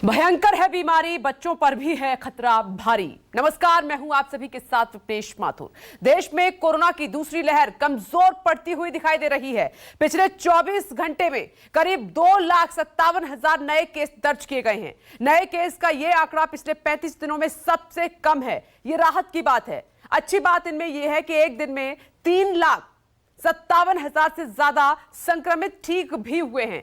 भयंकर है बीमारी, बच्चों पर भी है खतरा भारी। नमस्कार, मैं हूं आप सभी के साथ रुपेश माथुर। देश में कोरोना की दूसरी लहर कमजोर पड़ती हुई दिखाई दे रही है। पिछले 24 घंटे में करीब 2,57,000 नए केस दर्ज किए गए हैं। नए केस का यह आंकड़ा पिछले 35 दिनों में सबसे कम है। यह राहत की बात है। अच्छी बात इनमें यह है कि एक दिन में 3,57,000 से ज्यादा संक्रमित ठीक भी हुए हैं।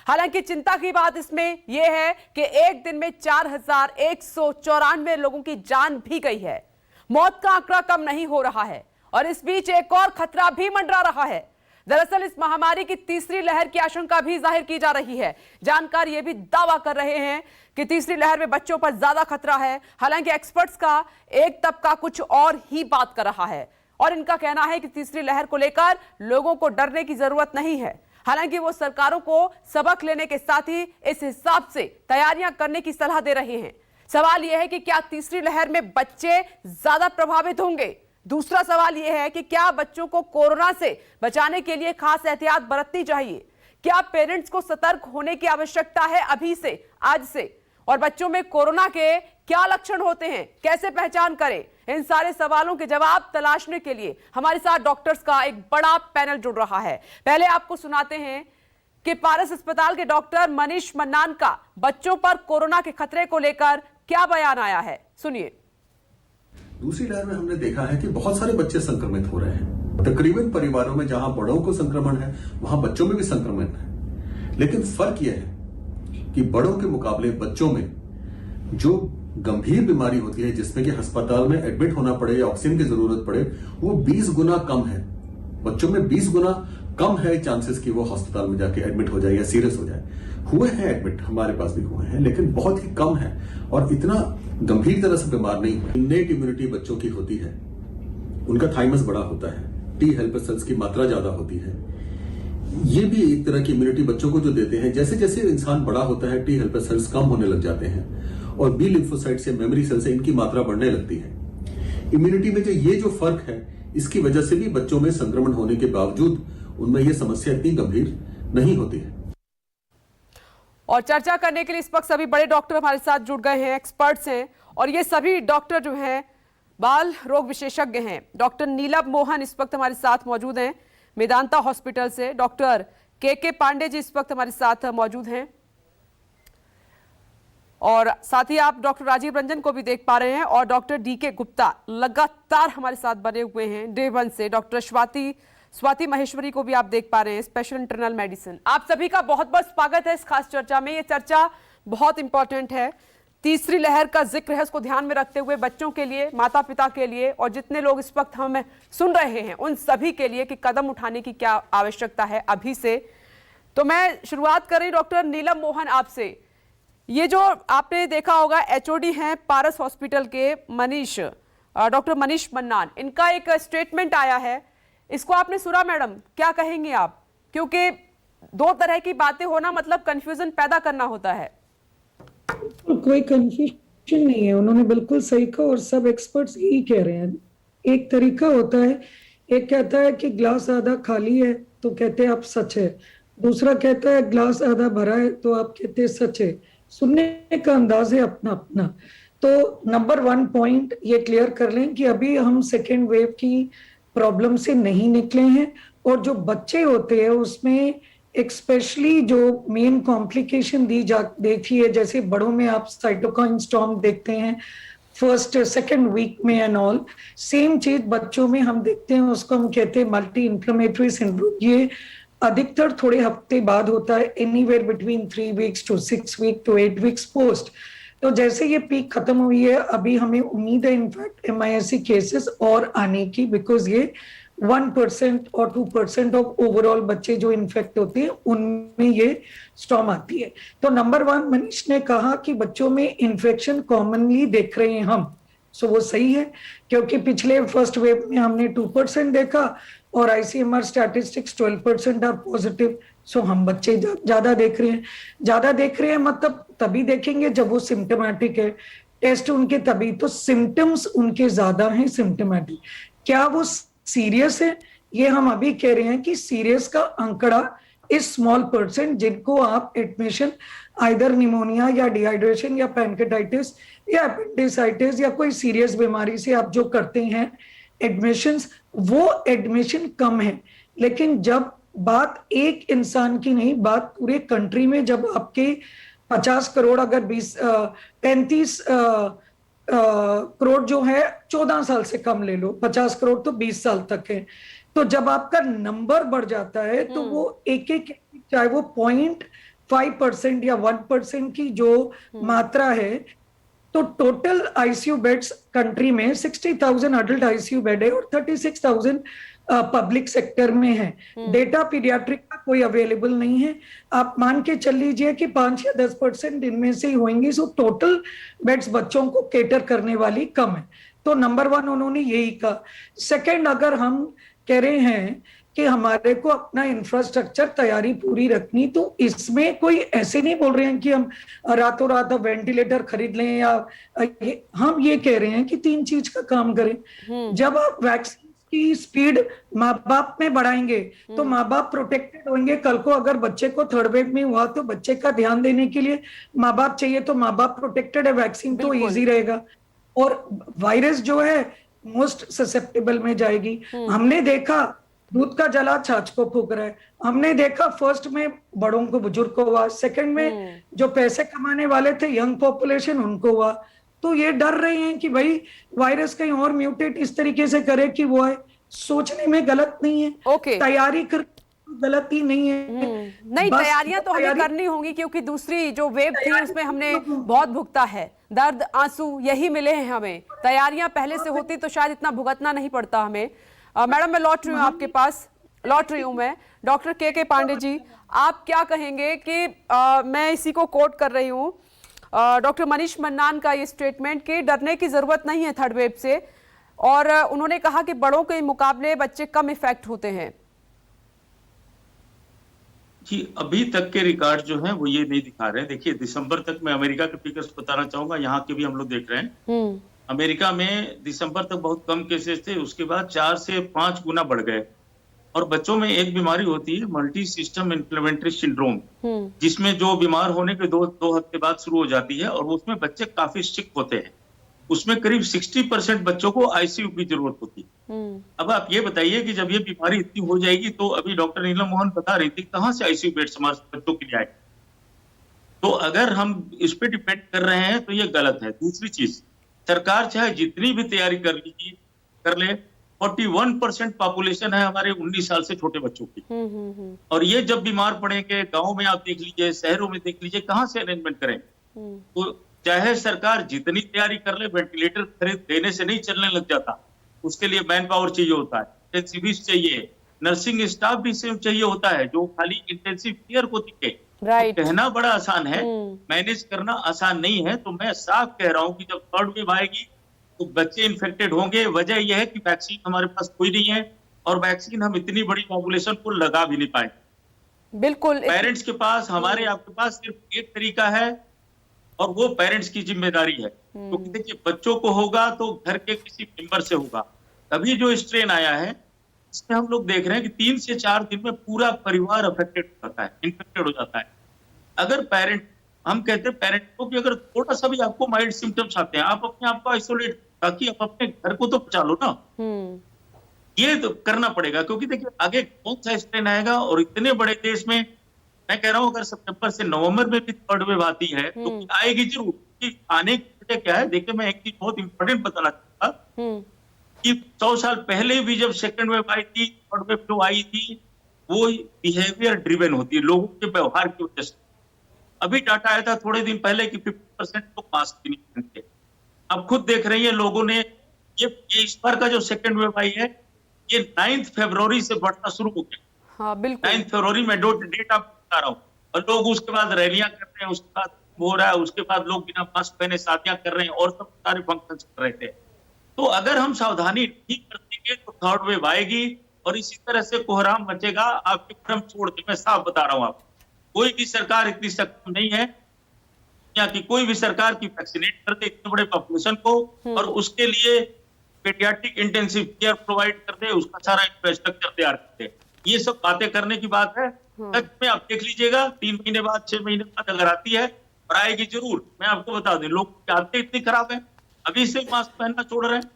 हालांकि चिंता की बात इसमें यह है कि एक दिन में 4,194 लोगों की जान भी गई है। मौत का आंकड़ा कम नहीं हो रहा है और इस बीच एक और खतरा भी मंडरा रहा है। दरअसल इस महामारी की तीसरी लहर की आशंका भी जाहिर की जा रही है। जानकार यह भी दावा कर रहे हैं कि तीसरी लहर में बच्चों पर ज्यादा खतरा है। हालांकि एक्सपर्ट्स का एक तबका कुछ और ही बात कर रहा है और इनका कहना है कि तीसरी लहर को लेकर लोगों को डरने की जरूरत नहीं है। हालांकि वो सरकारों को सबक लेने के साथ ही इस हिसाब से तैयारियां करने की सलाह दे रहे हैं। सवाल यह है कि क्या तीसरी लहर में बच्चे ज्यादा प्रभावित होंगे? दूसरा सवाल यह है कि क्या बच्चों को कोरोना से बचाने के लिए खास एहतियात बरतनी चाहिए? क्या पेरेंट्स को सतर्क होने की आवश्यकता है अभी से, आज से? और बच्चों में कोरोना के क्या लक्षण होते हैं, कैसे पहचान करें? इन सारे सवालों के जवाब तलाशने के लिए हमारे साथ डॉक्टर्स का एक बड़ा पैनल जुड़ रहा है। पहले आपको सुनाते हैं कि पारस अस्पताल के डॉक्टर मनीष मन्नान का बच्चों पर कोरोना के खतरे को लेकर क्या बयान आया है, सुनिए। दूसरी लहर में हमने देखा है कि बहुत सारे बच्चे संक्रमित हो रहे हैं। तकरीबन परिवारों में जहां बड़ों को संक्रमण है वहां बच्चों में भी संक्रमण है। लेकिन फर्क यह है कि बड़ों के मुकाबले बच्चों में जो गंभीर बीमारी होती है, जिसमें कि अस्पताल में एडमिट होना पड़े या ऑक्सीजन की जरूरत पड़े, वो 20 गुना कम है। बच्चों में 20 गुना कम है चांसेस कि वो अस्पताल में जाके एडमिट हो जाए या सीरियस हो जाए। हुए हैं एडमिट, हमारे पास भी हुए हैं, लेकिन बहुत ही कम है और इतना गंभीर तरह से बीमार नहीं हुए। इन्नेट इम्यूनिटी बच्चों की होती है, उनका थाइमस बड़ा होता है, टी हेल्पर सेल्स की मात्रा ज्यादा होती है। ये भी एक तरह की इम्यूनिटी बच्चों को जो देते हैं। जैसे जैसे इंसान बड़ा होता है टी हेल्पर सेल्स कम होने लग जाते हैं और बी लिम्फोसाइट से, मेमोरी सेल से इनकी मात्रा बढ़ने लगती है। इम्यूनिटी में जो फर्क है, इसकी वजह से भी बच्चों में संक्रमण होने के बावजूद उनमें यह समस्या इतनी गंभीर नहीं होती है। और चर्चा करने के लिए इस वक्त सभी बड़े डॉक्टर हमारे साथ जुड़ गए हैं, एक्सपर्ट्स हैं और ये सभी डॉक्टर जो हैं बाल रोग विशेषज्ञ हैं। डॉक्टर नीलम मोहन इस वक्त हमारे साथ मौजूद हैं मेदांता हॉस्पिटल से। डॉक्टर के पांडे जी इस वक्त हमारे साथ मौजूद हैं और साथ ही आप डॉक्टर राजीव रंजन को भी देख पा रहे हैं और डॉक्टर DK गुप्ता लगातार हमारे साथ बने हुए हैं डे 1 से। डॉक्टर स्वाति महेश्वरी को भी आप देख पा रहे हैं, स्पेशल इंटरनल मेडिसिन। आप सभी का बहुत बहुत स्वागत है इस खास चर्चा में। ये चर्चा बहुत इंपॉर्टेंट है। तीसरी लहर का जिक्र है, उसको ध्यान में रखते हुए बच्चों के लिए, माता पिता के लिए और जितने लोग इस वक्त हमें सुन रहे हैं उन सभी के लिए कि कदम उठाने की क्या आवश्यकता है अभी से। तो मैं शुरुआत कर रही डॉक्टर नीलम मोहन आपसे। ये जो आपने देखा होगा HOD हैं पारस हॉस्पिटल के डॉक्टर मनीष मन्नान, इनका एक स्टेटमेंट आया है, इसको आपने सुना मैडम? क्या कहेंगे आप? क्योंकि दो तरह की बातें होना मतलब कंफ्यूजन पैदा करना होता है। कोई कंफ्यूजन नहीं है, उन्होंने बिल्कुल सही कहा और सब एक्सपर्ट्स यही कह रहे हैं। एक तरीका होता है, एक कहता है कि ग्लास आधा खाली है तो कहते हैं आप सच है, दूसरा कहता है ग्लास आधा भरा है तो आप कहते हैं सच है। सुनने का अंदाज है अपना अपना। तो नंबर 1 पॉइंट ये क्लियर कर लें कि अभी हम सेकेंड वेव की प्रॉब्लम से नहीं निकले हैं और जो बच्चे होते हैं उसमें एक स्पेशली जो मेन कॉम्प्लिकेशन देखी है, जैसे बड़ों में आप साइटोकाइन स्टॉर्म देखते हैं फर्स्ट सेकेंड वीक में एंड ऑल, सेम चीज बच्चों में हम देखते हैं, उसको हम कहते हैं मल्टी इन्फ्लेमेटरी सिंड्रोम। ये अधिकतर थोड़े हफ्ते बाद होता है, anywhere between 3 weeks to 6 weeks to 8 weeks post. तो जैसे ये पीक खत्म हुई है, अभी हमें उम्मीद है इनफैक्ट MIS केसेस और आने की, बिकॉज ये 1% और 2% ऑफ ओवरऑल बच्चे जो इन्फेक्ट होते हैं उनमें ये स्टॉर्म आती है। तो नंबर 1 मनीष ने कहा कि बच्चों में इन्फेक्शन कॉमनली देख रहे हैं हम, सो वो सही है क्योंकि पिछले फर्स्ट वेव में हमने 2% देखा और ICMR स्टैटिस्टिक्स 12% आर पॉजिटिव। सो हम बच्चे ज्यादा देख रहे हैं मतलब तभी देखेंगे जब वो सिम्टोमेटिक है, टेस्ट उनके तभी, तो सिम्टम्स उनके ज्यादा हैं सिम्टोमेटिक। क्या वो सीरियस है? ये हम अभी कह रहे हैं कि सीरियस का आंकड़ा इस स्मॉल परसेंट जिनको आप एडमिशन आइदर निमोनिया या डिहाइड्रेशन या पैनकेटाइटिस या अपेंडिसाइटिस या कोई सीरियस बीमारी से आप जो करते हैं एडमिशंस, वो एडमिशन कम है। लेकिन जब बात एक इंसान की नहीं, बात पूरे कंट्री में, जब आपके 50 करोड़ अगर 35 करोड़ जो है 14 साल से कम ले लो, 50 करोड़ तो 20 साल तक है, तो जब आपका नंबर बढ़ जाता है तो वो एक एक, चाहे वो 0.5% या 1% की जो मात्रा है, तो टोटल आईसीयू बेड्स कंट्री में 60,000 अडल्ट आईसीयू बेड है और 36,000 पब्लिक सेक्टर में है। डेटा पीडियाट्रिक का कोई अवेलेबल नहीं है, आप मान के चल लीजिए कि 5 या 10% इनमें से ही होंगी। सो टोटल बेड्स बच्चों को केटर करने वाली कम है। तो नंबर 1 उन्होंने यही कहा। सेकंड, अगर हम कह रहे हैं कि हमारे को अपना इंफ्रास्ट्रक्चर तैयारी पूरी रखनी, तो इसमें कोई ऐसे नहीं बोल रहे हैं कि हम रातों रात वेंटिलेटर खरीद लें, या हम ये कह रहे हैं कि 3 चीज का काम करें। जब आप वैक्सीन की स्पीड माँ बाप में बढ़ाएंगे तो माँ बाप प्रोटेक्टेड होंगे। कल को अगर बच्चे को थर्ड वेव में हुआ तो बच्चे का ध्यान देने के लिए माँ बाप चाहिए, तो माँ बाप प्रोटेक्टेड है, वैक्सीन तो इजी रहेगा। और वायरस जो है मोस्ट ससेप्टेबल में जाएगी। हमने देखा दूध का जला छाछ को फूक रहा है। हमने देखा फर्स्ट में बड़ों को, बुजुर्ग को हुआ, सेकंड में जो पैसे कमाने वाले थे यंग पॉपुलेशन उनको हुआ। तो ये डर रहे हैं कि भाई वायरस कहीं और म्यूटेट इस तरीके से करे कि वो है। सोचने में गलत नहीं है, तैयारी कर गलती नहीं है। नहीं, तैयारियां तो हमें करनी होंगी, क्योंकि दूसरी जो वेव थी उसमें हमने बहुत भुगता है, दर्द आंसू यही मिले हैं हमें। तैयारियां पहले से होती तो शायद इतना भुगतना नहीं पड़ता हमें। मैडम, मैं लौट रही हूँ आपके पास, लौट रही हूँ मैं। डॉक्टर के पांडे जी, आप क्या कहेंगे कि मैं इसी को कोट कर रही हूँ, डॉक्टर मनीष मन्नान का ये स्टेटमेंट कि डरने की जरूरत नहीं है थर्ड वेव से, और उन्होंने कहा कि बड़ों के मुकाबले बच्चे कम इफेक्ट होते हैं। जी, अभी तक के रिकॉर्ड जो हैं वो ये नहीं दिखा रहे हैं। देखिए, दिसंबर तक मैं अमेरिका के फिगर्स बताना चाहूंगा, यहाँ के भी हम लोग देख रहे हैं। अमेरिका में दिसंबर तक बहुत कम केसेस थे, उसके बाद 4 से 5 गुना बढ़ गए। और बच्चों में एक बीमारी होती है मल्टी सिस्टम इन्फ्लेमेटरी सिंड्रोम, जिसमें जो बीमार होने के 2 हफ्ते बाद शुरू हो जाती है, और उसमें बच्चे काफी सिक होते हैं। उसमें करीब 60% बच्चों को आईसीयू की जरूरत होती है। अब आप ये बताइए कि जब ये बीमारी इतनी हो जाएगी, तो अभी डॉक्टर नीलम मोहन बता रही थी कहाँ से आईसीयू बेड्स हमारे बच्चों के लिए आए। तो अगर हम इस पे डिपेंड कर रहे हैं तो ये गलत है। दूसरी चीज, सरकार चाहे जितनी भी तैयारी कर ले, 41% पॉपुलेशन है हमारे 19 साल से छोटे बच्चों की। और ये जब बीमार पड़ेंगे, गांव में आप देख लीजिए, शहरों में देख लीजिए, कहाँ से अरेंजमेंट करें। तो चाहे सरकार जितनी तैयारी कर ले, वेंटिलेटर खरीद देने से नहीं चलने लग जाता। उसके लिए मैन पावर चाहिए होता है, इंटेंसिविस्ट चाहिए, नर्सिंग स्टाफ भी चाहिए होता है, जो खाली इंटेंसिव केयर को दिखे। तो कहना बड़ा आसान है, मैनेज करना आसान नहीं है। तो मैं साफ कह रहा हूं कि जब थर्ड वेव आएगी तो बच्चे इन्फेक्टेड होंगे। वजह यह है कि वैक्सीन हमारे पास कोई नहीं है, और वैक्सीन हम इतनी बड़ी पॉपुलेशन को लगा भी नहीं पाए। बिल्कुल, पेरेंट्स के पास, हमारे आपके पास सिर्फ एक तरीका है, और वो पेरेंट्स की जिम्मेदारी है। क्योंकि देखिए, बच्चों को होगा तो घर के किसी मेंबर से होगा। अभी जो स्ट्रेन आया है, इसमें हम लोग देख रहे हैं कि 3 से 4 दिन में पूरा परिवार अफेक्टेड हो जाता है, इन्फेक्टेड हो जाता है। अगर पेरेंट, हम कहते हैं पेरेंट को कि अगर थोड़ा सा भी आपको माइल्ड सिम्टम्स आते हैं, आप अपने आप को आइसोलेट, ताकि आप अपने घर को तो बचा लो ना। ये तो करना पड़ेगा, क्योंकि देखिए आगे कौन सा स्ट्रेन आएगा। और इतने बड़े देश में मैं कह रहा हूं, अगर सितंबर से नवंबर में भी थर्ड वेव आती है तो आएगी जरूर। कि आने की वजह क्या है, देखिए मैं एक चीज बहुत इंपॉर्टेंट बताना चाहता कि 100 साल पहले भी जब सेकंड वेव आई थी, थर्ड वेव जो आई थी, वो बिहेवियर ड्रिवन होती है, लोगों के व्यवहार की वजह से। अभी डाटा आया था थोड़े दिन पहले कि 50% लोग मास्क नहीं पहनते। अब खुद देख रही है लोगों ने, ये इस बार का जो सेकंड वेव आई है, ये 9 फरवरी से बढ़ना शुरू हो गया। हाँ, बिल्कुल 9 फरवरी में डेट आप बता रहा हूँ। और लोग उसके बाद रैलियां कर रहे हैं, उसके बाद हो रहा है, उसके बाद लोग बिना मास्क पहने शादियां कर रहे हैं, और सब सारे फंक्शन कर रहे थे। तो अगर हम सावधानी ठीक कर देंगे तो थर्ड वेव आएगी, और इसी तरह से कोहराम मचेगा। आपके भ्रम छोड़ के मैं साफ बता रहा हूँ आपको, कोई भी सरकार इतनी सक्षम नहीं है, या कि कोई भी सरकार की वैक्सीनेट कर दे इतने बड़े पॉपुलेशन को, और उसके लिए पेडियाट्रिक इंटेंसिव केयर प्रोवाइड कर दे, उसका सारा इंफ्रास्ट्रक्चर तैयार कर दे। ये सब बातें करने की बात है। सच में आप देख लीजिएगा 3 महीने बाद 6 महीने बाद अगर आती है और आएगी जरूर। मैं आपको बता दूं, लोग की आदतें इतनी खराब है, अभी से मास्क पहनना छोड़ रहे हैं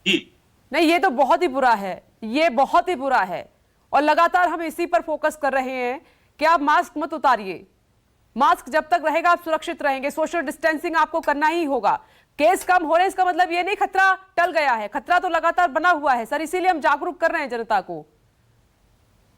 जी। नहीं, ये तो बहुत ही बुरा है, ये बहुत ही बुरा है। और लगातार हम इसी पर फोकस कर रहे हैं कि आप मास्क मत उतारिए। मास्क जब तक रहेगा आप सुरक्षित रहेंगे। सोशल डिस्टेंसिंग आपको करना ही होगा। केस कम हो रहे हैं इसका मतलब ये नहीं खतरा टल गया है, खतरा तो लगातार बना हुआ है सर, इसीलिए हम जागरूक कर रहे हैं जनता को।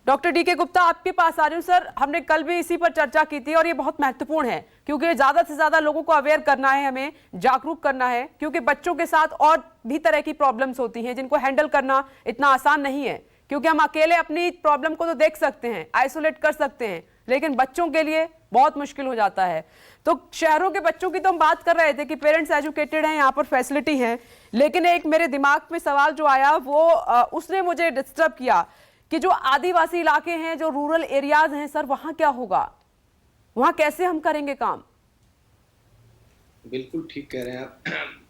डॉक्टर डी के गुप्ता, आपके पास आ रही हूं सर। हमने कल भी इसी पर चर्चा की थी और ये बहुत महत्वपूर्ण है क्योंकि ज्यादा से ज्यादा लोगों को अवेयर करना है, हमें जागरूक करना है, क्योंकि बच्चों के साथ और भी तरह की प्रॉब्लम्स होती हैं जिनको हैंडल करना इतना आसान नहीं है। क्योंकि हम अकेले अपनी प्रॉब्लम को तो देख सकते हैं, आइसोलेट कर सकते हैं, लेकिन बच्चों के लिए बहुत मुश्किल हो जाता है। तो शहरों के बच्चों की तो हम बात कर रहे थे कि पेरेंट्स एजुकेटेड हैं, यहाँ पर फैसिलिटी है, लेकिन एक मेरे दिमाग में सवाल जो आया वो उसने मुझे डिस्टर्ब किया कि जो आदिवासी इलाके हैं, जो रूरल एरियाज हैं सर, वहां क्या होगा, वहां कैसे हम करेंगे काम? बिल्कुल ठीक कह रहे हैं आप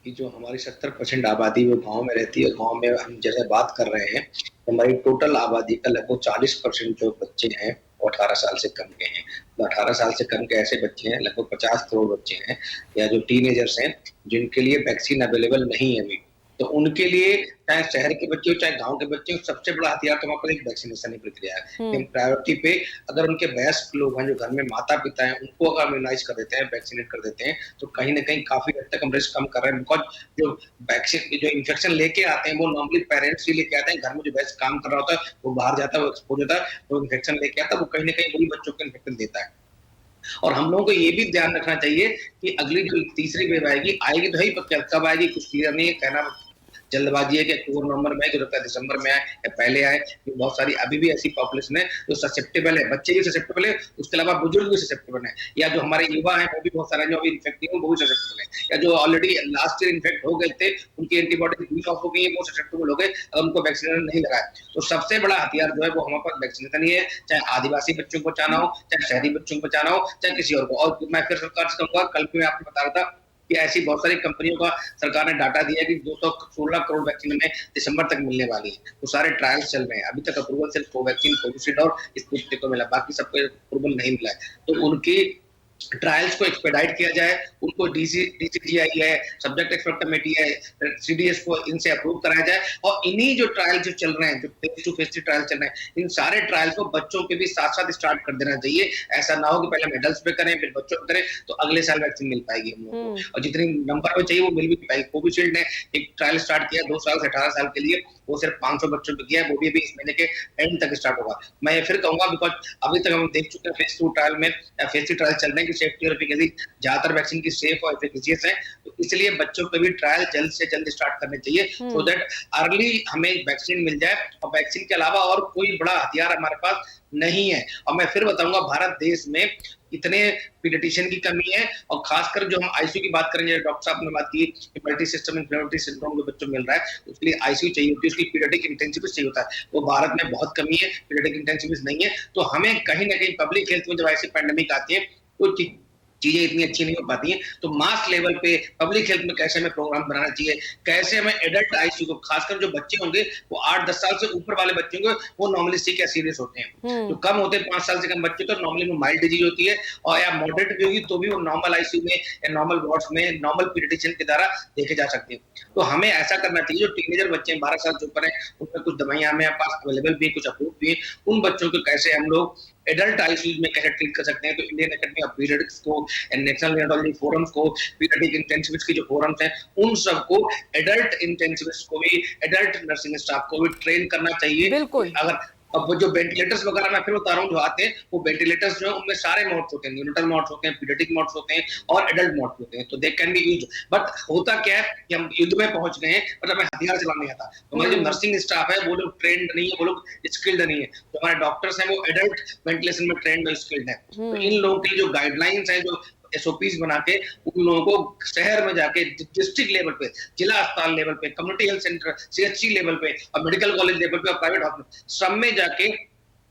कि जो हमारी 70% आबादी वो गांव में रहती है। गांव में हम जैसे बात कर रहे हैं, हमारी टोटल आबादी का लगभग 40% जो बच्चे हैं वो 18 साल से कम के हैं। तो 18 साल से कम के ऐसे बच्चे हैं, लगभग 50 करोड़ बच्चे हैं या जो टीनेजर्स हैं जिनके लिए वैक्सीन अवेलेबल नहीं है अभी। तो उनके लिए चाहे शहर के बच्चे हो चाहे गांव के बच्चे हो, सबसे बड़ा हथियार तो हमारे पास एक वैक्सीनेशन की प्रक्रिया है। प्रायोरिटी पे अगर उनके वयस्क लोग हैं, जो घर में माता पिता हैं, उनको अगर इम्यूनाइज कर देते हैं, वैक्सीनेट कर देते हैं, तो कहीं ना कहीं काफी हद तक हम रिस्क कम कर रहे हैं। बिकॉज जो वैक्सीन जो इन्फेक्शन लेके आते हैं वो नॉर्मली पेरेंट्स ही लेके आते हैं। घर में जो वयस्क काम कर रहा होता है वो बाहर जाता है, वो एक्सपोज होता है, वो इन्फेक्शन लेके आता है, वो कहीं ना कहीं वही बच्चों को इन्फेक्शन देता है। और हम लोगों को ये भी ध्यान रखना चाहिए कि अगली जो तीसरी वेव आएगी तो ही कब आएगी कुछ क्लियर नहीं है। कहना जल्दबाजी है कि अक्टूबर नवंबर में, जो लगता है दिसंबर में आए या पहले आए। बहुत सारी अभी भी ऐसी पॉपुलेशन है जो ससेप्टेबल है, बच्चे भी ससेप्टेबल है, उसके अलावा बुजुर्ग भी ससेप्टेबल है, या जो हमारे युवा हैं वो भी बहुत सारे जो अभी इन्फेक्टिव है वो भी ससेप्टेबल है, या जो ऑलरेडी लास्ट ईयर इन्फेक्ट हो गए थे उनकी एंटीबॉडी वीक ऑफ हो गई है, वो ससेप्टेबल हो गए अगर उनको वैक्सीनेशन नहीं लगाया। तो सबसे बड़ा हथियार जो है वो हमारे पास वैक्सीनेशन ही है, चाहे आदिवासी बच्चों को बचाना हो, चाहे शहरी बच्चों को बचाना हो, चाहे किसी और को। और मैं फिर सरकार से कहूंगा, कल भी मैं आपको बता रहा था कि ऐसी बहुत सारी कंपनियों का सरकार ने डाटा दिया कि 216 करोड़ वैक्सीन में दिसंबर तक मिलने वाली है। तो सारे ट्रायल्स चल रहे हैं। अभी तक अप्रूवल सिर्फ कोवैक्सीन, कोविशील्ड और स्पुतनिक को मिला, बाकी सबको अप्रूवल नहीं मिला है। तो उनकी ट्रायल्स को एक्सपेडाइट किया जाए, उनको डीसीजीआई है, सब्जेक्ट एक्सपर्ट कमेटी है, सीडीएस को इनसे अप्रूव कराया जाए। और इन्हीं जो ट्रायल जो चल रहे हैं, जो फेज 2 फेज 3 ट्रायल चल रहे हैं, इन सारे ट्रायल को बच्चों के भी साथ साथ स्टार्ट कर देना चाहिए। ऐसा ना हो कि पहले हम एडल्ट्स पे करें फिर बच्चों पे करें, तो अगले साल वैक्सीन मिल पाएगी हम लोगों को, और जितनी नंबर में चाहिए वो मिल भी पाएगी। कोविशील्ड ने एक ट्रायल स्टार्ट किया 2 साल से 18 साल के लिए, वो सिर्फ 500 बच्चों पे किया है, वो भी अभी इस महीने के एंड तक स्टार्ट होगा। मैं ये फिर कहूंगा, बिकॉज अभी तक हम देख चुके हैं फेज 2 ट्रायल में या फेज 3 ट्रायल चल रहे हैं कि सेफ्टी और एफिकेसी ज्यादातर वैक्सीन की सेफ और एफिकेशियस है। तो इसलिए बच्चों पे भी ट्रायल जल्द से जल्द स्टार्ट करने चाहिए, सो दैट अर्ली हमें वैक्सीन मिल जाए। और वैक्सीन के अलावा और कोई बड़ा हथियार हमारे पास नहीं है। और मैं फिर बताऊंगा, भारत देश में इतने पीडियाट्रिशियन की कमी है, और खासकर जो हम आईसीयू की बात करेंगे, डॉक्टर साहब ने बात की कि मल्टी सिस्टम इन्फ्लेमेटरी सिंड्रोम जो बच्चों में मिल रहा है उसके लिए आईसीयू चाहिए होती है, उसकी पीडियाट्रिक इंटेंसिविस्ट चाहिए होता है। वो भारत में बहुत कमी है, पीडियाट्रिक इंटेंसिविस्ट नहीं है। तो हमें कहीं ना कहीं पब्लिक हेल्थ में जब ऐसी पैंडेमिक आती है तो चीजें इतनी अच्छी नहीं हो पाती हैं। तो मास लेवल पे पब्लिक हेल्थ में कैसे हमें प्रोग्राम बनाना चाहिए, कैसे हमें एडल्ट आईसीयू को, खासकर जो बच्चे होंगे वो 8-10 साल से ऊपर वाले बच्चे होंगे, वो नॉर्मली सिक या सीरियस होते हैं। जो कम होते हैं 5 साल से कम बच्चे, तो नॉर्मली वो माइल्ड डिजीज होती है, और या मॉडरेट भी होगी तो भी वो नॉर्मल आईसीयू में या नॉर्मल वार्ड्स में नॉर्मल पीडियाट्रिशियन के द्वारा देखे जा सकते हैं। तो हमें ऐसा करना चाहिए, जो टीनेजर बच्चे हैं 12 साल से ऊपर हैं, उनमें कुछ दवाइयां हमें पास अवेलेबल भी है, कुछ अप्रूव भी है, उन बच्चों को कैसे हम लोग एडल्ट आईसीयू में कैसे ट्रीट कर सकते हैं। तो इंडियन एकेडमी ऑफ पीडियाट्रिक्स को, नेशनल नियोनोलॉजी फोरम्स को, पीडियाट्रिक इंटेंसिविस्ट की जो फोरम्स हैं, उन सबको, एडल्ट इंटेंसिविस्ट को भी, एडल्ट नर्सिंग स्टाफ को भी ट्रेन करना चाहिए। बिल्कुल। अगर अब वो जो वेंटिलेटर्स वगैरह मैं फिर बता रहा हूँ जो आते हैं, वो वेंटिलेटर्स जो है उनमें सारे मोड्स होते हैं, न्यूनेटल मोड्स होते हैं, पीडियाट्रिक मोड्स होते हैं और एडल्ट मोड्स होते हैं। तो they can be used. But होता क्या है कि हम युद्ध में पहुंच गए हैं, बट हमें हथियार चलाना नहीं आता। तो हमारे जो नर्सिंग स्टाफ है वो लोग ट्रेंड नहीं है, वो लोग स्किल्ड नहीं है। तो हमारे डॉक्टर्स हैं वो एडल्ट वेंटिलेशन में ट्रेंड और स्किल्ड है। तो इन लोगों की जो गाइडलाइंस है, जो एसओपीज बना के उन लोगों को शहर में जाके डिस्ट्रिक्ट लेवल पे, जिला अस्पताल लेवल पे, community health centre, CHC level पे और मेडिकल कॉलेज लेवल पे और प्राइवेट हॉस्पिटल सब में जाके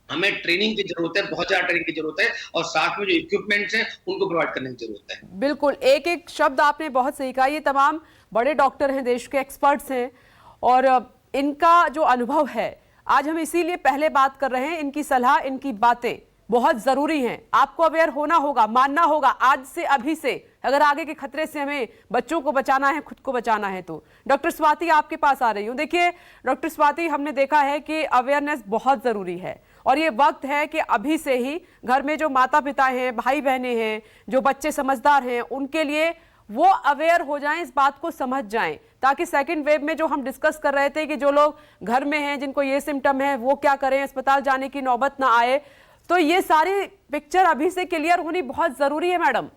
हमें ट्रेनिंग की जरूरत है, बहुत ज्यादा ट्रेनिंग की जरूरत है, और साथ में जो इक्विपमेंट्स हैं उनको प्रोवाइड करने की जरूरत है। बिल्कुल, एक एक शब्द आपने बहुत सही कहा। ये तमाम बड़े डॉक्टर हैं, देश के एक्सपर्ट्स हैं, और इनका जो अनुभव है आज हम इसीलिए पहले बात कर रहे हैं, इनकी सलाह, इनकी बातें बहुत जरूरी हैं। आपको अवेयर होना होगा, मानना होगा आज से, अभी से, अगर आगे के खतरे से हमें बच्चों को बचाना है, खुद को बचाना है तो। डॉक्टर स्वाति आपके पास आ रही हूं। देखिए डॉक्टर स्वाति, हमने देखा है कि अवेयरनेस बहुत जरूरी है और ये वक्त है कि अभी से ही घर में जो माता पिता हैं, भाई बहनें हैं, जो बच्चे समझदार हैं, उनके लिए वो अवेयर हो जाएं, इस बात को समझ जाएं, ताकि सेकंड वेव में जो हम डिस्कस कर रहे थे कि जो लोग घर में हैं, जिनको ये सिम्टम है, वो क्या करें, अस्पताल जाने की नौबत ना आए, तो ये सारी पिक्चर अभी से क्लियर होनी बहुत जरूरी है मैडम।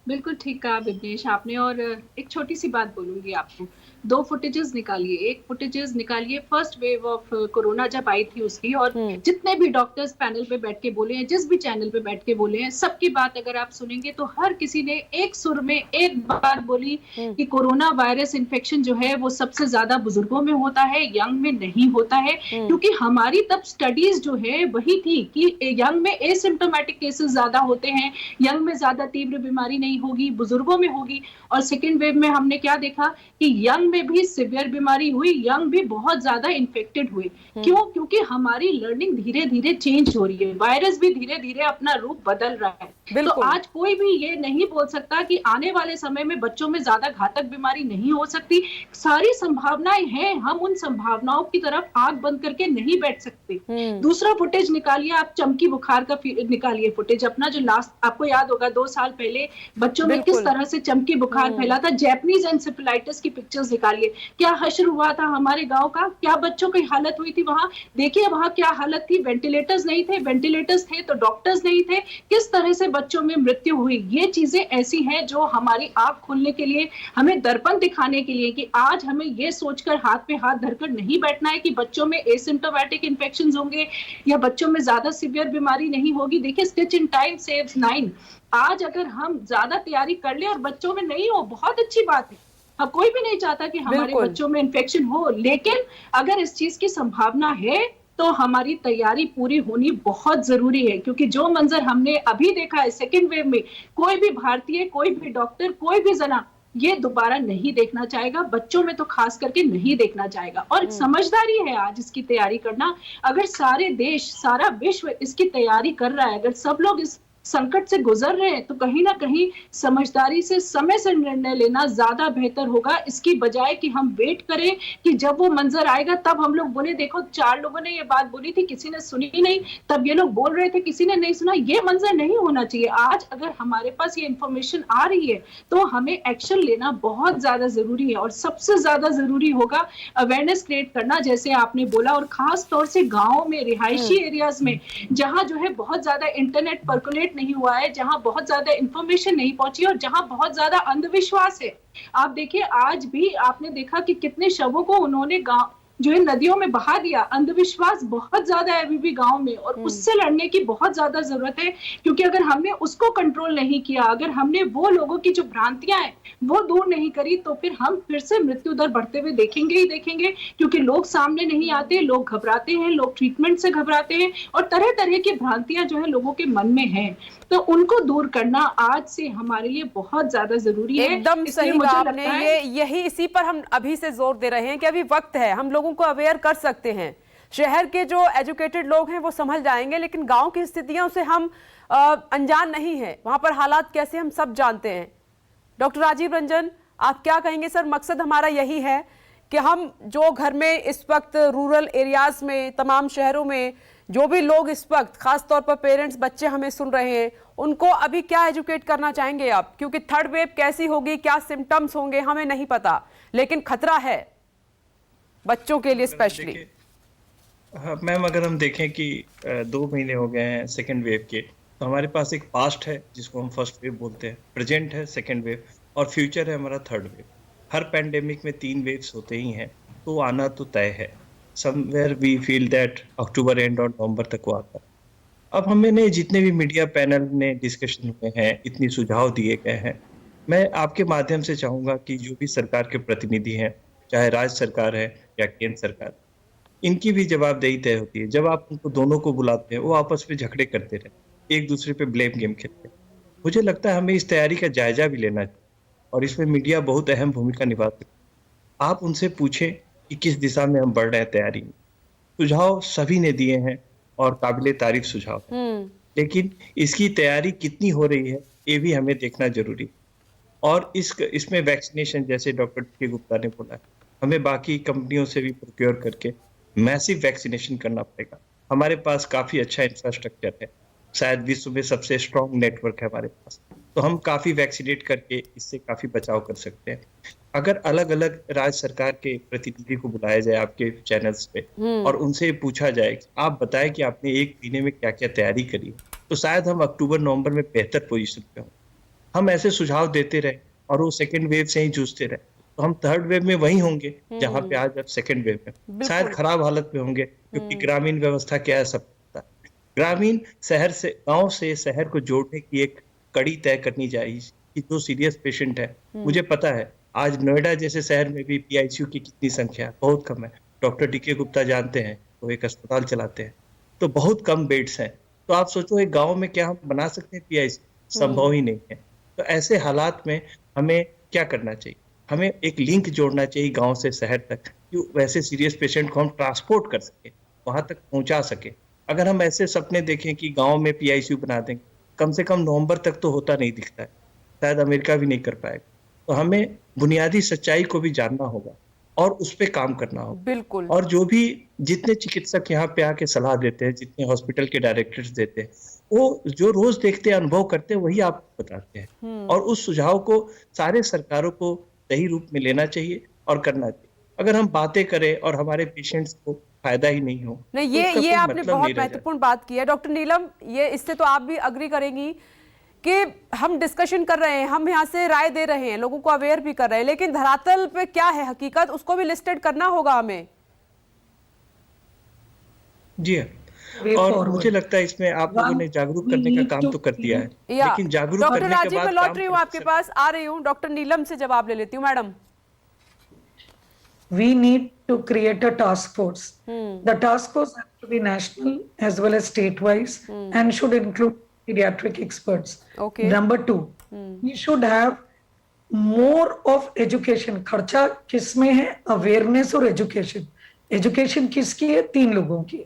बिल्कुल ठीक कहा विघ्नेश आपने। और एक छोटी सी बात बोलूंगी आपको, 2 फुटेजेस निकालिए। एक फुटेजेस निकालिए फर्स्ट वेव ऑफ कोरोना जब आई थी उसकी, और जितने भी डॉक्टर्स पैनल पे बैठ के बोले हैं, जिस भी चैनल पे बैठ के बोले हैं, सबकी बात अगर आप सुनेंगे तो हर किसी ने एक सुर में एक बात बोली कि कोरोना वायरस इन्फेक्शन जो है वो सबसे ज्यादा बुजुर्गों में होता है, यंग में नहीं होता है। क्योंकि हमारी तब स्टडीज जो है वही थी कि यंग में एसिम्प्टोमेटिक केसेस ज्यादा होते हैं, यंग में ज्यादा तीव्र बीमारी नहीं होगी, बुजुर्गों में होगी। और सेकेंड वेव में हमने क्या देखा कि यंग में भी सिवियर बीमारी हुई, यंग भी बहुत ज्यादा इन्फेक्टेड हुए। क्यों? क्योंकि हमारी लर्निंग धीरे धीरे चेंज हो रही है, वायरस भी धीरे धीरे अपना रूप बदल रहा है। तो आज कोई भी ये नहीं बोल सकता कि आने वाले समय में बच्चों में ज्यादा घातक बीमारी नहीं हो सकती। सारी संभावनाएं हैं, हम उन संभावनाओं की तरफ आंख बंद करके नहीं बैठ सकते। दूसरा फुटेज निकालिए आप, चमकी बुखार का निकालिए फुटेज अपना, जो लास्ट आपको याद होगा 2 साल पहले बच्चों में किस तरह से चमकी बुखार फैला था। जैपनीज एन्सेफेलाइटिस की पिक्चर्स निकालिए, क्या हश्र हुआ था हमारे गांव का, क्या बच्चों की हालत हुई थी वहां। देखिए वहां क्या हालत थी, वेंटिलेटर्स नहीं थे, वेंटिलेटर्स थे तो डॉक्टर्स नहीं थे, किस तरह से बच्चों में मृत्यु हुई। ये चीजें ऐसी हैं जो हमारी आंख खोलने के लिए, हमें दर्पण दिखाने के लिए कि आज हमें ये सोचकर हाथ पे हाथ धरकर नहीं बैठना है कि बच्चों में एसिम्प्टोमेटिक इन्फेक्शंस होंगे या बच्चों में ज्यादा सीवियर बीमारी नहीं होगी। देखिए स्टिच इन टाइम सेव्स 9। आज अगर हम ज्यादा तैयारी कर ले और बच्चों में नहीं हो, बहुत अच्छी बात है। अब कोई भी नहीं चाहता कि हमारे बच्चों में इन्फेक्शन हो, लेकिन अगर इस चीज की संभावना है तो हमारी तैयारी पूरी होनी बहुत जरूरी है। क्योंकि जो मंजर हमने अभी देखा है सेकेंड वेव में, कोई भी भारतीय, कोई भी डॉक्टर, कोई भी जना ये दोबारा नहीं देखना चाहेगा, बच्चों में तो खास करके नहीं देखना चाहेगा। और समझदारी है आज इसकी तैयारी करना। अगर सारे देश, सारा विश्व इसकी तैयारी कर रहा है, अगर सब लोग इस संकट से गुजर रहे हैं, तो कहीं ना कहीं समझदारी से, समय से निर्णय लेना ज्यादा बेहतर होगा, इसकी बजाय कि हम वेट करें कि जब वो मंजर आएगा तब हम लोग बोले देखो 4 लोगों ने ये बात बोली थी, किसी ने सुनी नहीं, तब ये लोग बोल रहे थे, किसी ने नहीं सुना। ये मंजर नहीं होना चाहिए। आज अगर हमारे पास ये इंफॉर्मेशन आ रही है तो हमें एक्शन लेना बहुत ज्यादा जरूरी है। और सबसे ज्यादा जरूरी होगा अवेयरनेस क्रिएट करना, जैसे आपने बोला, और खास तौर से गाँव में, रिहायशी एरियाज में, जहाँ जो है बहुत ज्यादा इंटरनेट पर्कुलेट नहीं हुआ है, जहां बहुत ज्यादा इंफॉर्मेशन नहीं पहुंची और जहां बहुत ज्यादा अंधविश्वास है। आप देखिए आज भी आपने देखा कि कितने शवों को उन्होंने गांव जो है नदियों में बहा दिया। अंधविश्वास बहुत ज्यादा है अभी भी गांव में, और उससे लड़ने की बहुत ज्यादा जरूरत है। क्योंकि अगर हमने उसको कंट्रोल नहीं किया, अगर हमने वो लोगों की जो भ्रांतियां हैं वो दूर नहीं करी, तो फिर हम फिर से मृत्यु दर बढ़ते हुए देखेंगे ही देखेंगे। क्योंकि लोग सामने नहीं आते, लोग घबराते हैं, लोग ट्रीटमेंट से घबराते हैं, और तरह तरह की भ्रांतियां जो है लोगों के मन में है, तो उनको दूर करना आज से हमारे लिए बहुत ज्यादा जरूरी है। एकदम सही कहा आपने। यही इसी पर हम अभी से जोर दे रहे हैं कि अभी वक्त है, हम लोगों को अवेयर कर सकते हैं। शहर के जो एजुकेटेड लोग हैं वो समझ जाएंगे, लेकिन गांव की स्थितियों से हम अनजान नहीं है, वहां पर हालात कैसे हम सब जानते हैं। डॉक्टर राजीव रंजन, आप क्या कहेंगे? सर, मकसद हमारा यही है कि हम जो घर में इस वक्त रूरल एरियाज में, तमाम शहरों में जो भी लोग इस वक्त, खास तौर पर पेरेंट्स, बच्चे हमें सुन रहे हैं, उनको अभी क्या एजुकेट करना चाहेंगे आप? क्योंकि थर्ड वेव कैसी होगी, क्या सिम्टम्स होंगे, हमें नहीं पता, लेकिन खतरा है बच्चों के लिए स्पेशली। हाँ मैम, अगर हम देखें कि 2 महीने हो गए हैं सेकेंड वेव के, तो हमारे पास एक पास्ट है जिसको हम फर्स्ट वेव बोलते हैं, प्रेजेंट है सेकेंड वेव, और फ्यूचर है हमारा थर्ड वेव। हर पैंडेमिक में 3 वेव्स होते ही हैं, तो आना तो तय है। Somewhere we feel that October end और नवंबर तक वो आता है। अब हमने जितने भी मीडिया पैनल ने डिस्कशन हुए हैं, इतनी सुझाव दिए गए हैं, मैं आपके माध्यम से चाहूँगा कि जो भी सरकार के प्रतिनिधि हैं, चाहे राज्य सरकार है या केंद्र सरकार, इनकी भी जवाबदेही तय होती है। जब आप उनको दोनों को बुलाते हैं, वो आपस में झगड़े करते रहे, एक दूसरे पे ब्लेम गेम खेलते हैं। मुझे लगता है हमें इस तैयारी का जायजा भी लेना चाहिए, और इसमें मीडिया बहुत अहम भूमिका निभा सकती है। आप उनसे पूछें कि किस दिशा में हम बढ़ रहे हैं तैयारी में। सुझाव सभी ने दिए हैं, और काबिले तारीफ सुझाव है, लेकिन इसकी तैयारी कितनी हो रही है ये भी हमें देखना जरूरी है। और इसमें वैक्सीनेशन, जैसे डॉक्टर के गुप्ता ने बोला, हमें बाकी कंपनियों से भी प्रोक्योर करके मैसिव वैक्सीनेशन करना पड़ेगा। हमारे पास काफी अच्छा इंफ्रास्ट्रक्चर है, शायद विश्व में सबसे स्ट्रॉन्ग नेटवर्क है हमारे पास, तो हम काफी वैक्सीनेट करके इससे काफी बचाव कर सकते हैं। अगर अलग अलग राज्य सरकार के प्रतिनिधि को बुलाया जाए आपके चैनल्स पे और उनसे पूछा जाए कि आप बताएं कि आपने एक महीने में क्या क्या तैयारी करी है, तो शायद हम अक्टूबर नवंबर में बेहतर पोजीशन पे हों। हम ऐसे सुझाव देते रहे और वो सेकेंड वेव से ही जूझते रहे, तो हम थर्ड वेव में वही होंगे जहां पे आज अब सेकेंड वेव में शायद खराब हालत में होंगे, क्योंकि ग्रामीण व्यवस्था क्या है सब पता है। ग्रामीण शहर से, गांव से शहर को जोड़ने की एक कड़ी तय करनी चाहिए कि जो सीरियस पेशेंट है, मुझे पता है आज नोएडा जैसे शहर में भी पीआईसीयू की कितनी संख्या बहुत कम है। डॉक्टर डीके गुप्ता जानते हैं, वो एक अस्पताल चलाते हैं, तो बहुत कम बेड्स हैं। तो आप सोचो एक गांव में क्या हम बना सकते हैं पीआईसीयू? संभव ही नहीं है। तो ऐसे हालात में हमें क्या करना चाहिए? हमें एक लिंक जोड़ना चाहिए गांव से शहर तक, कि वैसे सीरियस पेशेंट को हम ट्रांसपोर्ट कर सके, वहां तक पहुंचा सके। अगर हम ऐसे सपने देखें कि गांव में पीआईसीयू बना देंगे, कम से कम नवंबर तक तो होता नहीं दिखता है, शायद अमेरिका भी नहीं कर पाएगा। तो हमें बुनियादी सच्चाई को भी जानना होगा और उस पर काम करना होगा। बिल्कुल। और जो भी जितने चिकित्सक यहाँ पे आके सलाह देते हैं, जितने हॉस्पिटल के डायरेक्टर्स देते हैं, वो जो रोज देखते हैं, अनुभव करते हैं, वही आपको बताते हैं। और उस सुझाव को सारे सरकारों को सही रूप में लेना चाहिए और करना चाहिए। अगर हम बातें करें और हमारे पेशेंट्स को फायदा ही नहीं हो, नहीं, तो ये आपने बहुत महत्वपूर्ण बात की है डॉक्टर नीलम। ये इससे तो आप भी अग्री करेंगी कि हम डिस्कशन कर रहे हैं, हम यहाँ से राय दे रहे हैं, लोगों को अवेयर भी कर रहे हैं, लेकिन धरातल पे क्या है हकीकत, उसको भी लिस्टेड करना होगा हमें। जी हाँ, और मुझे लगता है इसमें आप लोगों ने जागरूक करने का काम तो कर दिया है, लेकिन जागरूक करने के बाद डॉक्टर राजीव, मैं लौट रही हूँ आपके पास, आ रही हूँ, डॉक्टर नीलम से जवाब ले लेती हूँ। Madam, we need to create a task force. The task force has to be national as well as state-wise and should include pediatric experts. Okay. Number 2, we should have more of education. खर्चा किसमें है? Awareness और education. Education किसकी है? 3 लोगों की।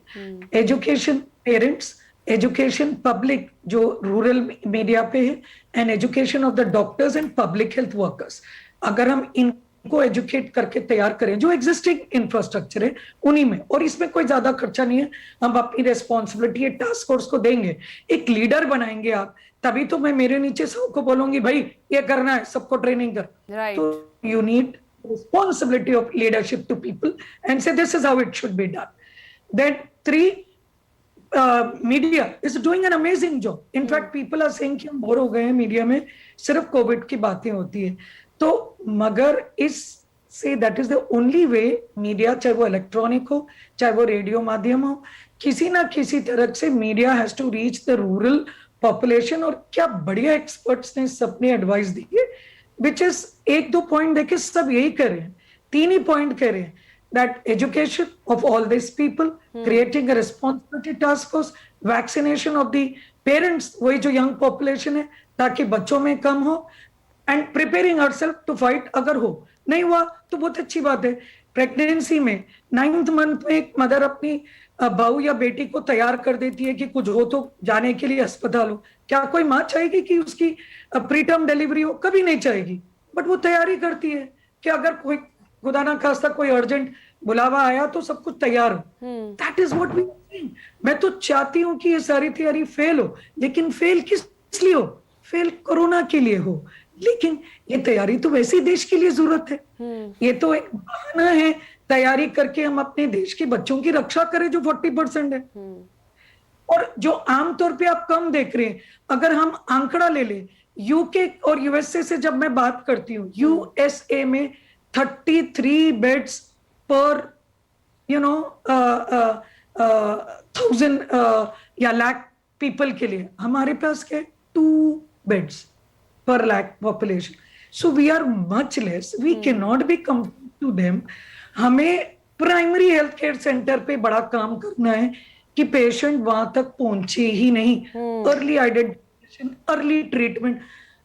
Education parents, education public जो rural media पे है, and education of the doctors and public health workers. अगर हम को एजुकेट करके तैयार करें, जो एग्जिस्टिंग इंफ्रास्ट्रक्चर है उन्हीं में, और इसमें कोई ज्यादा खर्चा नहीं है, हम अपनी रेस्पॉन्सिबिलिटी टास्क फोर्स को देंगे, एक लीडर बनाएंगे आप, तभी तो मैं मेरे नीचे सबको बोलूंगी भाई ये करना है, सबको ट्रेनिंग कर। तो you need responsibility of leadership to people and say this is how it should be done. Then 3, media is doing an amazing job. In fact people are saying कि हम बोर हो गए हैं, मीडिया में सिर्फ कोविड की बातें होती है, तो मगर इस say that is the only way media, चाहे वो इलेक्ट्रॉनिक हो चाहे वो रेडियो माध्यम हो, किसी ना किसी तरह से media has to reach the rural population. और क्या बढ़िया एक्सपर्ट्स ने सबने एडवाइस दी है, विच इज 1-2 पॉइंट देखे सब यही कर रहे हैं, 3 ही पॉइंट कह रहे हैं, that education of all this people, creating a responsibility task force, vaccination of the parents, वही जो यंग पॉपुलेशन है, ताकि बच्चों में कम हो, and preparing herself to fight. अगर हो नहीं हुआ तो बहुत अच्छी बात है। प्रेगनेंसी में 9th मंथ में एक मदर अपनी बहू या बेटी को तैयार कर देती है कि कुछ हो तो जाने के लिए अस्पताल हो। क्या कोई माँ चाहेगी कि उसकी प्रीटर्म डिलीवरी हो? कभी नहीं चाहेगी, बट वो तैयारी करती है कि अगर कोई खुदा ना खास्ता कोई अर्जेंट बुलावा आया तो सब कुछ तैयार हो। That is what we doing. मैं तो चाहती हूँ कि ये सारी तैयारी फेल हो, लेकिन फेल किस लिए हो? फेल कोरोना के लिए हो, लेकिन ये तैयारी तो वैसे ही देश के लिए जरूरत है। ये तो एक बहाना है तैयारी करके हम अपने देश के बच्चों की रक्षा करें जो 40% है। और जो आमतौर पे आप कम देख रहे हैं, अगर हम आंकड़ा ले लें, यूके और यूएसए से जब मैं बात करती हूँ, यूएसए में 33 बेड्स पर 1000 या लाख पीपल के लिए, हमारे पास क्या 2 beds per lakh population. So we are much less. We cannot be compared to them. हमें प्राइमरी हेल्थ केयर सेंटर पे बड़ा काम करना है कि पेशेंट वहां तक पहुंचे ही नहीं। अर्ली आइडेंटिफिकेशन, अर्ली ट्रीटमेंट,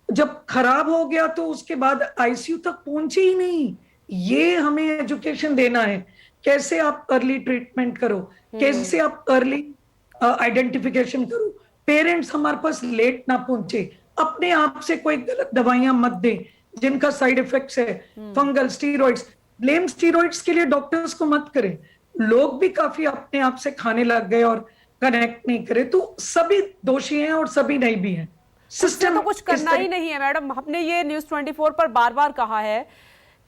जब खराब हो गया तो उसके बाद आईसीयू तक पहुंचे ही नहीं। ये हमें एजुकेशन देना है, कैसे आप अर्ली ट्रीटमेंट करो, कैसे आप अर्ली आइडेंटिफिकेशन करो, पेरेंट्स हमारे पास लेट ना पहुंचे, अपने आप से कोई गलत दवाइयां मत दें जिनका साइड इफेक्ट्स है, फंगल स्टीरॉइड्स, ब्लेम स्टीरॉइड्स के लिए डॉक्टर्स को मत करें। लोग भी काफी अपने आप से खाने लग गए और कनेक्ट नहीं करे, तो सभी दोषी हैं और सभी नहीं भी हैं। सिस्टम तो कुछ करना ही नहीं है मैडम। हमने ये न्यूज़ 24 पर बार बार कहा है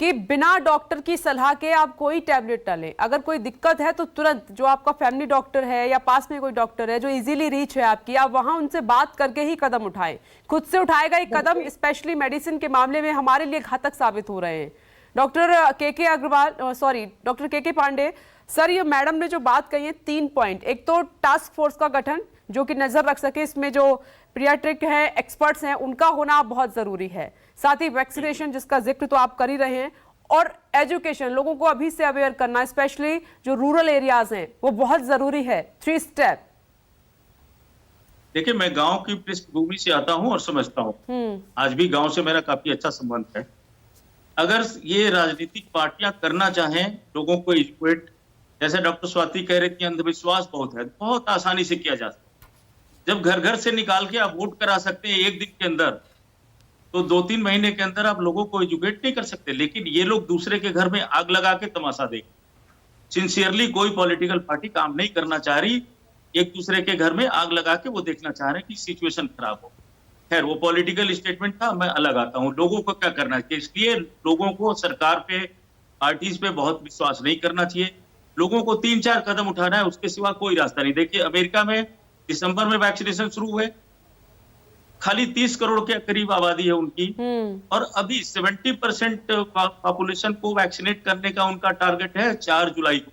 कि बिना डॉक्टर की सलाह के आप कोई टैबलेट ना लें। अगर कोई दिक्कत है तो तुरंत जो आपका फैमिली डॉक्टर है या पास में कोई डॉक्टर है जो इजीली रीच है आपकी, आप वहां उनसे बात करके ही कदम उठाएं। खुद से उठाएगा एक कदम स्पेशली मेडिसिन के मामले में हमारे लिए घातक साबित हो रहे हैं। डॉक्टर के पांडे सर, ये मैडम ने जो बात कही है 3 पॉइंट, एक तो टास्क फोर्स का गठन जो कि नजर रख सके, इसमें जो पीडियाट्रिक है एक्सपर्ट्स हैं उनका होना बहुत जरूरी है, साथ ही वैक्सीनेशन जिसका जिक्र तो आप कर ही रहे हैं, और एजुकेशन, लोगों को अभी से अवेयर करना, स्पेशली जो रूरल एरियाज हैं वो बहुत जरूरी है। 3 स्टेप। देखिए, मैं गांव की पृष्ठभूमि से आता हूं और समझता हूं, आज भी गांव से मेरा काफी अच्छा संबंध है। अगर ये राजनीतिक पार्टियां करना चाहें लोगों को एजुकेट, जैसे डॉक्टर स्वाति कह रहे थे अंधविश्वास बहुत है, बहुत आसानी से किया जा सकता है। जब घर घर से निकाल के आप वोट करा सकते हैं एक दिन के अंदर, तो 2-3 महीने के अंदर आप लोगों को एजुकेट नहीं कर सकते। लेकिन ये लोग दूसरे के घर में आग लगा के तमाशा देंगे। सिंसियरली कोई पॉलिटिकल पार्टी काम नहीं करना चाह रही, एक दूसरे के घर में आग लगा के वो देखना चाह रहे हैं कि सिचुएशन खराब हो। खैर, वो पॉलिटिकल स्टेटमेंट था, मैं अलग आता हूँ। लोगों को क्या करना चाहिए, इसलिए लोगों को सरकार पे, पार्टीज पे बहुत विश्वास नहीं करना चाहिए। लोगों को 3-4 कदम उठाना है, उसके सिवा कोई रास्ता नहीं। देखिए, अमेरिका में दिसंबर में वैक्सीनेशन शुरू हुए, खाली 30 करोड़ के करीब आबादी है उनकी, और अभी 70% पॉपुलेशन को वैक्सीनेट करने का उनका टारगेट है 4 जुलाई को।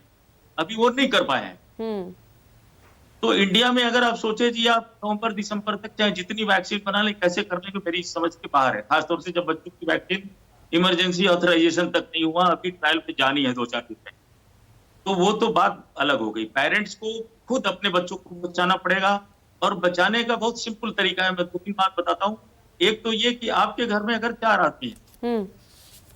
अभी वो नहीं कर पाए हैं। तो इंडिया में अगर आप सोचे जी आप नवंबर दिसंबर तक चाहे जितनी वैक्सीन बना ले, कैसे कर लेंगे, मेरी समझ के बाहर है। खासतौर से जब बच्चों की वैक्सीन इमरजेंसी ऑथराइजेशन तक नहीं हुआ, अभी ट्रायल पे जानी है 2-4 दिन में, तो वो तो बात अलग हो गई। पेरेंट्स को खुद अपने बच्चों को बचाना पड़ेगा, और बचाने का बहुत सिंपल तरीका है। मैं 2-3 बात बताता हूँ। एक तो ये कि आपके घर में अगर 4 आदमी हैं,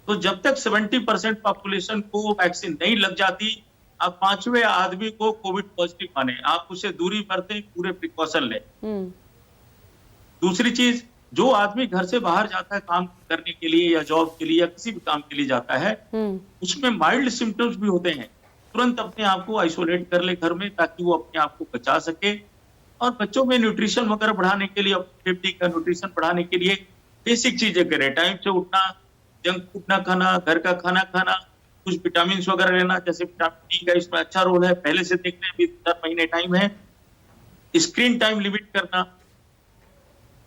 तो जब तक 70% पॉपुलेशन को वैक्सीन नहीं लग जाती, आप 5वें आदमी को कोविड पॉजिटिव माने, आप उसे दूरी बरतें, पूरे प्रिकॉशन लें। दूसरी चीज, जो आदमी घर से बाहर जाता है काम करने के लिए या जॉब के लिए या किसी भी काम के लिए जाता है, उसमें माइल्ड सिम्टम्स भी होते हैं, तुरंत अपने आप को आइसोलेट कर ले घर में, ताकि वो अपने आप को बचा सके। और बच्चों में न्यूट्रिशन वगैरह बढ़ाने के लिए, सेफ्टी का न्यूट्रिशन बढ़ाने के लिए बेसिक चीजें करें। टाइम से उठना, जंक फूड ना खाना, घर का खाना खाना, कुछ विटामिन वगैरह लेना, जैसे विटामिन डी का इसमें अच्छा रोल है, पहले से देखने में 10 महीने टाइम है। स्क्रीन टाइम लिमिट करना,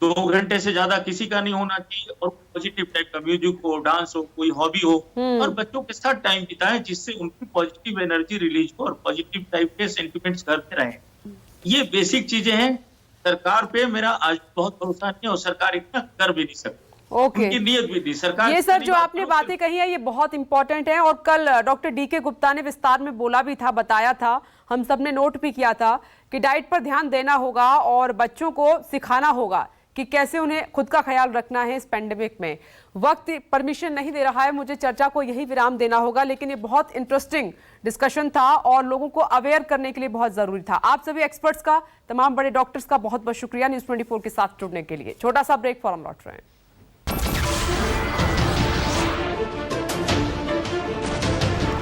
2 घंटे से ज्यादा किसी का नहीं होना चाहिए, और पॉजिटिव टाइप का म्यूजिक हो, डांस हो, कोई हॉबी हो, और बच्चों के साथ टाइम बिताएं, जिससे उनकी पॉजिटिव एनर्जी रिलीज हो और पॉजिटिव टाइप के सेंटिमेंट्स करते रहें। ये बेसिक चीजें हैं। सरकार पे मेरा आज बहुत भरोसा नहीं है, और सरकार इतना कर भी नहीं सकती। उनकी नीयत भी नहीं। सरकार, ये सर जो आपने बातें कही है ये बहुत इंपॉर्टेंट है, और कल डॉक्टर DK गुप्ता ने विस्तार में बोला भी था, बताया था, हम सब ने नोट भी किया था कि डाइट पर ध्यान देना होगा और बच्चों को सिखाना होगा कि कैसे उन्हें खुद का ख्याल रखना है इस पेंडेमिक में। वक्त परमिशन नहीं दे रहा है, मुझे चर्चा को यही विराम देना होगा, लेकिन ये बहुत इंटरेस्टिंग डिस्कशन था और लोगों को अवेयर करने के लिए बहुत जरूरी था। आप सभी एक्सपर्ट्स का, तमाम बड़े डॉक्टर्स का बहुत बहुत शुक्रिया न्यूज़ 24 के साथ जुड़ने के लिए। छोटा सा ब्रेक, फौरन लौट रहे हैं।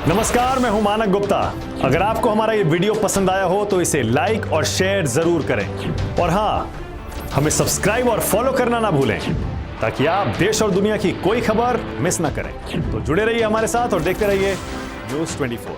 नमस्कार, मैं हूं मानक गुप्ता। अगर आपको हमारा ये वीडियो पसंद आया हो तो इसे लाइक और शेयर जरूर करें, और हाँ, हमें सब्सक्राइब और फॉलो करना ना भूलें, ताकि आप देश और दुनिया की कोई खबर मिस ना करें। तो जुड़े रहिए हमारे साथ और देखते रहिए न्यूज़ 24।